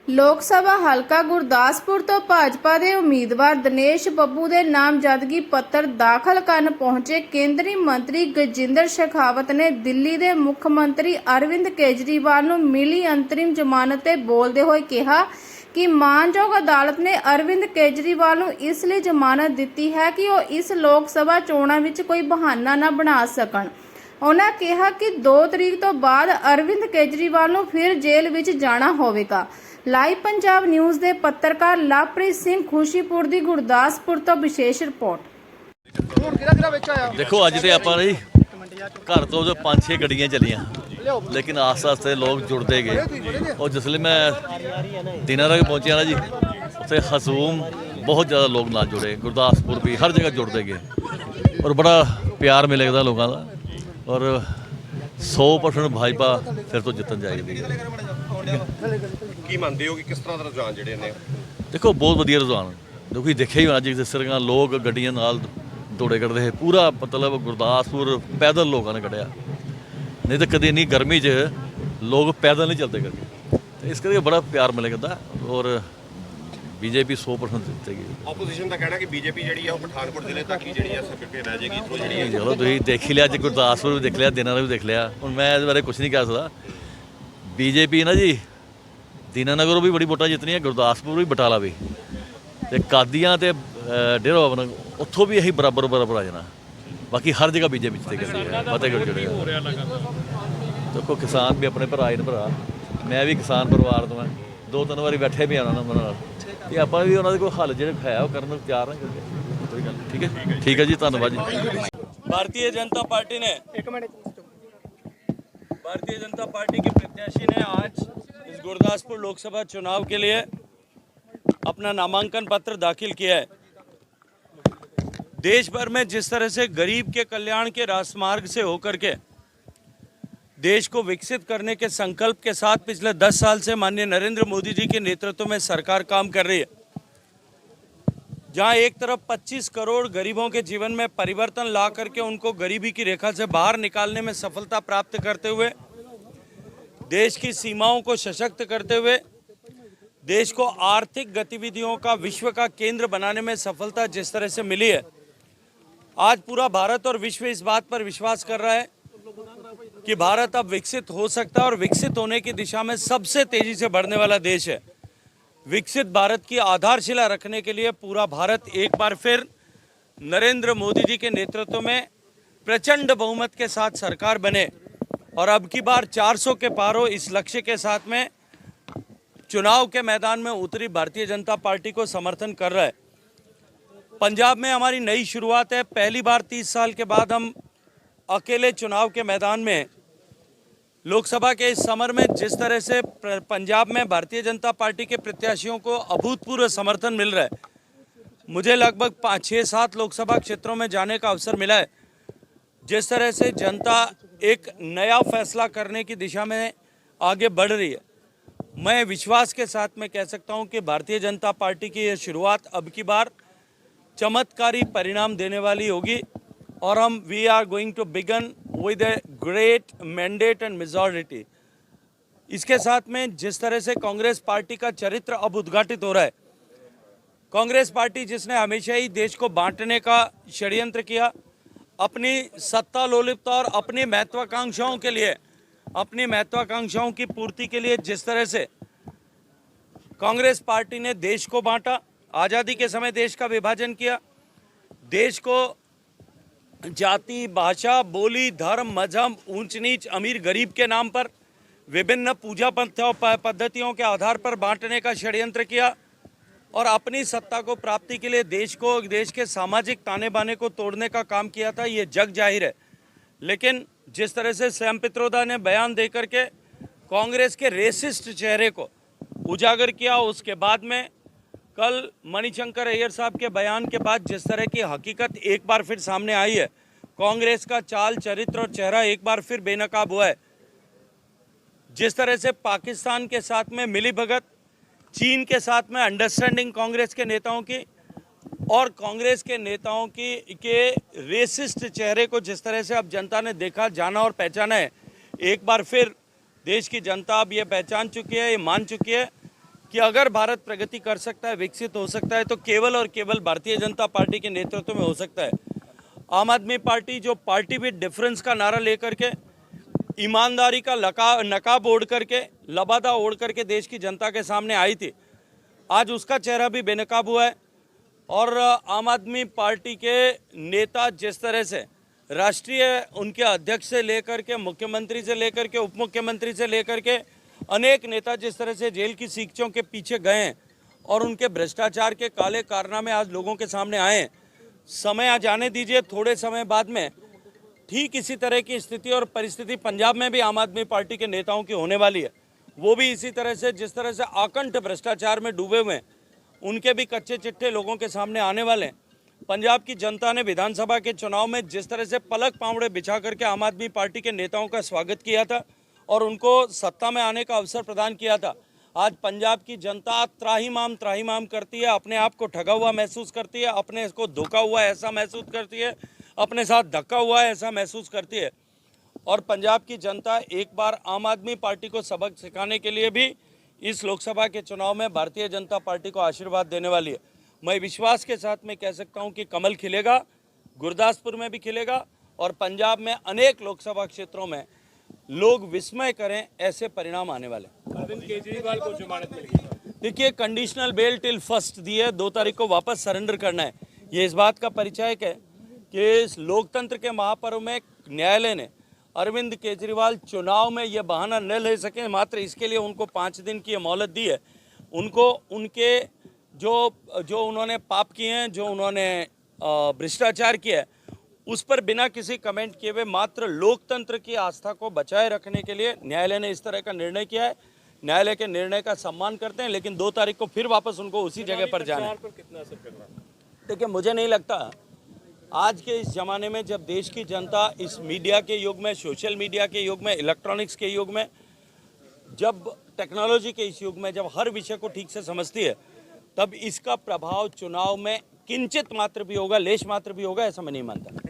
ਲੋਕ ਸਭਾ ਹਲਕਾ ਗੁਰਦਾਸਪੁਰ ਤੋਂ ਭਾਜਪਾ ਦੇ ਉਮੀਦਵਾਰ ਦਿਨੇਸ਼ ਬੱਬੂ ਦੇ ਨਾਮਜ਼ਦਗੀ ਪੱਤਰ ਦਾਖਲ ਕਰਨ ਪਹੁੰਚੇ ਕੇਂਦਰੀ ਮੰਤਰੀ ਗਜਿੰਦਰ ਸ਼ੇਖਾਵਤ ਨੇ ਦਿੱਲੀ ਦੇ ਮੁੱਖ ਮੰਤਰੀ ਅਰਵਿੰਦ ਕੇਜਰੀਵਾਲ ਨੂੰ ਮਿਲੀ ਅੰਤਰਿਮ ਜ਼ਮਾਨਤ ਤੇ ਬੋਲਦੇ ਹੋਏ ਕਿਹਾ कि मानयोग अदालत ने अरविंद केजरीवाल ਨੂੰ ਇਸ ਲਈ ਜ਼ਮਾਨਤ ਦਿੱਤੀ ਹੈ ਕਿ ਉਹ ਇਸ ਲੋਕ ਸਭਾ ਚੋਣਾਂ ਵਿੱਚ ਕੋਈ ਬਹਾਨਾ ਨਾ ਬਣਾ ਸਕਣ। ਉਹਨਾਂ ਕਿਹਾ ਕਿ 2 ਤਰੀਕ ਤੋਂ ਬਾਅਦ ਅਰਵਿੰਦ ਕੇਜਰੀਵਾਲ ਨੂੰ ਫਿਰ ਜੇਲ੍ਹ ਵਿੱਚ ਜਾਣਾ ਹੋਵੇਗਾ। ਲਾਈਵ ਪੰਜਾਬ ਨਿਊਜ਼ ਦੇ ਪੱਤਰਕਾਰ ਲਵਪ੍ਰੀਤ ਸਿੰਘ ਖੁਸ਼ੀਪੁਰ ਦੀ ਗੁਰਦਾਸਪੁਰ ਤੋਂ ਵਿਸ਼ੇਸ਼ ਰਿਪੋर्ट। देखो अज तो आप घर तो जो 5-6 गड्डियाँ चलियाँ लेकिन आस्ते आस्ते लोग जुड़ते गए और जिसले मैं दिनारा पहुँचा ना जी उत्थे हसूम बहुत ज़्यादा लोग ना जुड़े, गुरदासपुर भी हर जगह जुड़ते गए और बड़ा प्यार मिलेगा लोगों का और 100% भाजपा फिर तो जितन जाएगी। की मानते हो कि किस तरह का रुझान जिहड़े ने? देखो बहुत वधिया रुझान क्योंकि देखिया ही होना जी जिस तरह लोग गड्डियां नाल दौड़े करते हैं, पूरा मतलब गुरदासपुर पैदल लोगों ने कढ़िया, नहीं तो कभी इन्नी गर्मी च लोग पैदल नहीं चलते करके, तो इस करके बड़ा प्यार मिलेगा और बीजेपी 100% जितेगी। ओपोजिशन का कहना कि बीजेपी जिहड़ी है वो पठानकोट जिले तक ही जिहड़ी है सिर्फ के रह जाएगी इत्थों जिहड़ी है। चलो तुसीं देख ही लिया जी, गुरदासपुर भी देख लिया, दिनानगर भी देख लिया, हुण मैं इस बारे कुछ नहीं कह सकता। बीजेपी ना जी दीनानगर भी बड़ी वोटां जितनी है, गुरदासपुर भी बटाला भी ते कादियां ते डेरा बाबा उत्थों भी यही बराबर आ जाना, बाकी हर जगह बीजेपी जितेगी फतेहगढ़ जुड़ेगा। देखो किसान भी अपने भरा इन भरा, मैं भी किसान परिवार तो मैं 2-3 बारी बैठे भी आना उन्होंने कि आप भी उन्होंने कोई हल जो है वो करने तैयार हैं, कोई गल ठीक है जी, धन्यवाद जी। भारतीय जनता पार्टी ने भारतीय जनता पार्टी के प्रत्याशी ने आज इस गुरदासपुर लोकसभा चुनाव के लिए अपना नामांकन पत्र दाखिल किया है। देश भर में जिस तरह से गरीब के कल्याण के राजमार्ग से होकर के देश को विकसित करने के संकल्प के साथ पिछले 10 साल से माननीय नरेंद्र मोदी जी के नेतृत्व में सरकार काम कर रही है, जहां एक तरफ 25 करोड़ गरीबों के जीवन में परिवर्तन ला करके उनको गरीबी की रेखा से बाहर निकालने में सफलता प्राप्त करते हुए, देश की सीमाओं को सशक्त करते हुए, देश को आर्थिक गतिविधियों का विश्व का केंद्र बनाने में सफलता जिस तरह से मिली है, आज पूरा भारत और विश्व इस बात पर विश्वास कर रहा है कि भारत अब विकसित हो सकता है और विकसित होने की दिशा में सबसे तेजी से बढ़ने वाला देश है। विकसित भारत की आधारशिला रखने के लिए पूरा भारत एक बार फिर नरेंद्र मोदी जी के नेतृत्व में प्रचंड बहुमत के साथ सरकार बने और अब की बार 400 के पार हो, इस लक्ष्य के साथ में चुनाव के मैदान में उतरी भारतीय जनता पार्टी को समर्थन कर रहा है। पंजाब में हमारी नई शुरुआत है, पहली बार 30 साल के बाद हम अकेले चुनाव के मैदान में लोकसभा के इस समर में जिस तरह से पंजाब में भारतीय जनता पार्टी के प्रत्याशियों को अभूतपूर्व समर्थन मिल रहा है, मुझे लगभग 5-6-7 लोकसभा क्षेत्रों में जाने का अवसर मिला है। जिस तरह से जनता एक नया फैसला करने की दिशा में आगे बढ़ रही है, मैं विश्वास के साथ में कह सकता हूं कि भारतीय जनता पार्टी की यह शुरुआत अब की बार चमत्कारी परिणाम देने वाली होगी और we are going to begin with a great mandate and majority. इसके साथ में जिस तरह से कांग्रेस पार्टी का चरित्र अब उद्घाटित हो रहा है, कांग्रेस पार्टी जिसने हमेशा ही देश को बांटने का षड्यंत्र किया, अपनी सत्ता लोलुपता और अपनी महत्वाकांक्षाओं के लिए, अपनी महत्वाकांक्षाओं की पूर्ति के लिए जिस तरह से कांग्रेस पार्टी ने देश को बांटा, आज़ादी के समय देश का विभाजन किया, देश को जाति, भाषा, बोली, धर्म, मजहब, ऊंच नीच, अमीर गरीब के नाम पर विभिन्न पूजा पद्धतियों के आधार पर बांटने का षड्यंत्र किया और अपनी सत्ता को प्राप्ति के लिए देश के सामाजिक ताने बाने को तोड़ने का काम किया था, ये जग जाहिर है। लेकिन जिस तरह से सैम पित्रोदा ने बयान देकर के कांग्रेस के रेसिस्ट चेहरे को उजागर किया, उसके बाद में कल मणिशंकर अय्यर साहब के बयान के बाद जिस तरह की हकीकत एक बार फिर सामने आई है, कांग्रेस का चाल, चरित्र और चेहरा एक बार फिर बेनकाब हुआ है। जिस तरह से पाकिस्तान के साथ में मिलीभगत, चीन के साथ में अंडरस्टैंडिंग कांग्रेस के नेताओं की और कांग्रेस के नेताओं के रेसिस्ट चेहरे को जिस तरह से अब जनता ने देखा, जाना और पहचाना है, एक बार फिर देश की जनता अब ये पहचान चुकी है, ये मान चुकी है कि अगर भारत प्रगति कर सकता है, विकसित हो सकता है, तो केवल और केवल भारतीय जनता पार्टी के नेतृत्व में हो सकता है। आम आदमी पार्टी जो पार्टी विद डिफरेंस का नारा लेकर के, ईमानदारी का नकाब ओढ़ करके, लबादा ओढ़ करके देश की जनता के सामने आई थी, आज उसका चेहरा भी बेनकाब हुआ है। और आम आदमी पार्टी के नेता जिस तरह से राष्ट्रीय उनके अध्यक्ष से लेकर के, मुख्यमंत्री से लेकर के, उप मुख्यमंत्री से लेकर के अनेक नेता जिस तरह से जेल की सीखों के पीछे गए हैं और उनके भ्रष्टाचार के काले कारनामे आज लोगों के सामने आए हैं, समय आ जाने दीजिए, थोड़े समय बाद में ठीक इसी तरह की स्थिति और परिस्थिति पंजाब में भी आम आदमी पार्टी के नेताओं की होने वाली है। वो भी इसी तरह से, जिस तरह से आकंठ भ्रष्टाचार में डूबे हुए हैं, उनके भी कच्चे चिट्ठे लोगों के सामने आने वाले हैं। पंजाब की जनता ने विधानसभा के चुनाव में जिस तरह से पलक पावड़े बिछा करके आम आदमी पार्टी के नेताओं का स्वागत किया था और उनको सत्ता में आने का अवसर प्रदान किया था, आज पंजाब की जनता त्राहिमाम करती है, अपने आप को ठगा हुआ महसूस करती है, अपने को धोखा हुआ ऐसा महसूस करती है, अपने साथ धक्का हुआ है ऐसा महसूस करती है। और पंजाब की जनता एक बार आम आदमी पार्टी को सबक सिखाने के लिए भी इस लोकसभा के चुनाव में भारतीय जनता पार्टी को आशीर्वाद देने वाली है। मैं विश्वास के साथ में कह सकता हूं कि कमल खिलेगा, गुरदासपुर में भी खिलेगा और पंजाब में अनेक लोकसभा क्षेत्रों में लोग विस्मय करें ऐसे परिणाम आने वाले। अरविंद केजरीवाल को जमानत मिली। देखिए, कंडीशनल बेल टिल 1 दी है, 2 तारीख को वापस सरेंडर करना है। ये इस बात का परिचायक है कि इस लोकतंत्र के महापर्व में न्यायालय ने अरविंद केजरीवाल चुनाव में ये बहाना न ले सके, मात्र इसके लिए उनको 5 दिन की मोहलत दी है। उनको उनके जो उन्होंने पाप किए हैं, जो उन्होंने भ्रष्टाचार किया है, उस पर बिना किसी कमेंट किए हुए मात्र लोकतंत्र की आस्था को बचाए रखने के लिए न्यायालय ने इस तरह का निर्णय किया है। न्यायालय के निर्णय का सम्मान करते हैं, लेकिन 2 तारीख को फिर वापस उनको उसी जगह पर जाना है। कितना असर कर रहा है? देखिए, मुझे नहीं लगता आज के इस ज़माने में, जब देश की जनता इस मीडिया के युग में, सोशल मीडिया के युग में, इलेक्ट्रॉनिक्स के युग में, जब टेक्नोलॉजी के इस युग में, जब हर विषय को ठीक से समझती है, तब इसका प्रभाव चुनाव में किंचित मात्र भी होगा, लेश मात्र भी होगा, ऐसा मैं नहीं मानता।